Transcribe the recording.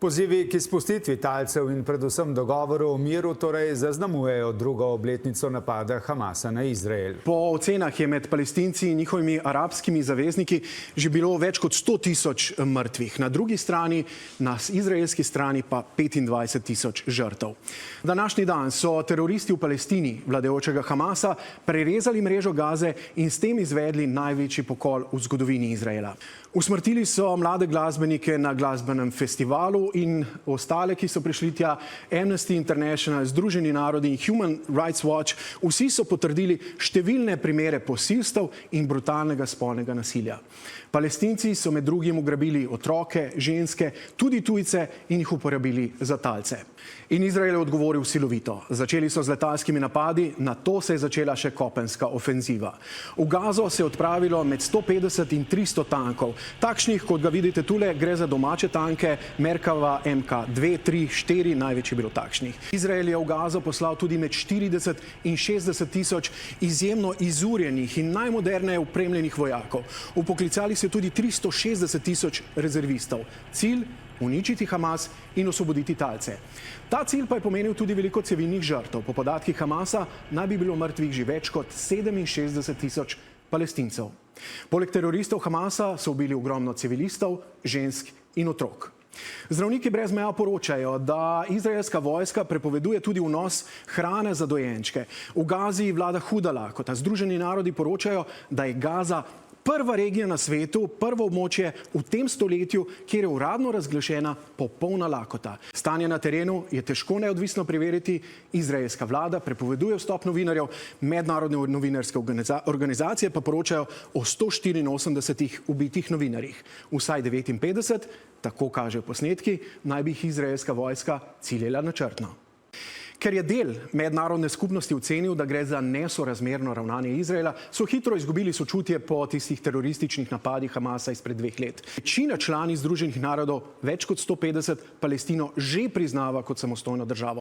Pozivi k izpustitvi talcev in predvsem dogovoru o miru torej zaznamujejo drugo obletnico napada Hamasa na Izrael. Po ocenah je med Palestinci in njihovimi arabskimi zavezniki že bilo več kot 100.000 mrtvih. Na drugi strani, na izraelski strani pa 25.000 žrtev. Današnji dan so teroristi v Palestini vladajočega Hamasa prerezali mrežo Gaze in s tem izvedli največji pokol v zgodovini Izraela. Usmrtili so mlade glasbenike na glasbenem festivalu in ostale, ki so prišli tja, Amnesty International, Združeni narodi in Human Rights Watch, vsi so potrdili številne primere posilstev in brutalnega spolnega nasilja. Palestinci so med drugim ugrabili otroke, ženske, tudi tujce in jih uporabili za talce. In Izrael je odgovoril silovito. Začeli so z letalskimi napadi, nato se je začela še kopenska ofenziva. V Gazo se je odpravilo med 150 in 300 tankov. Takšnih, kot ga vidite tule, gre za domače tanke, Merkava MK2, 3, 4, največ je bilo takšnih. Izrael je v Gazo poslal tudi med 40 in 60 tisoč izjemno izurjenih in najmoderneje opremljenih vojakov. Upoklicali so tudi 360 tisoč rezervistov. Cilj: uničiti Hamas in osvoboditi talce. Ta cilj pa je pomenil tudi veliko civilnih žrtev. Po podatkih Hamasa naj bi bilo mrtvih že več kot 67 tisoč Palestincev. Poleg teroristov Hamasa so ubili ogromno civilistov, žensk in otrok. Zdravniki brez meja poročajo, da izraelska vojska prepoveduje tudi vnos hrane za dojenčke. V Gazi vlada huda lakota. Združeni narodi poročajo, da je Gaza prva regija na svetu, prvo območje v tem stoletju, kjer je uradno razglašena popolna lakota. Stanje na terenu je težko neodvisno preveriti. Izraelska vlada prepoveduje vstop novinarjev, mednarodne novinarske organizacije pa poročajo o 184 ubitih novinarjih. Vsaj 59, tako kažejo posnetki, naj bi jih izraelska vojska ciljala načrtno. Ker je del mednarodne skupnosti ocenil, da gre za nesorazmerno ravnanje Izraela, so hitro izgubili sočutje po tistih terorističnih napadih Hamasa izpred 2 let. Večina članic Združenih narodov, več kot 150, Palestino že priznava kot samostojno državo.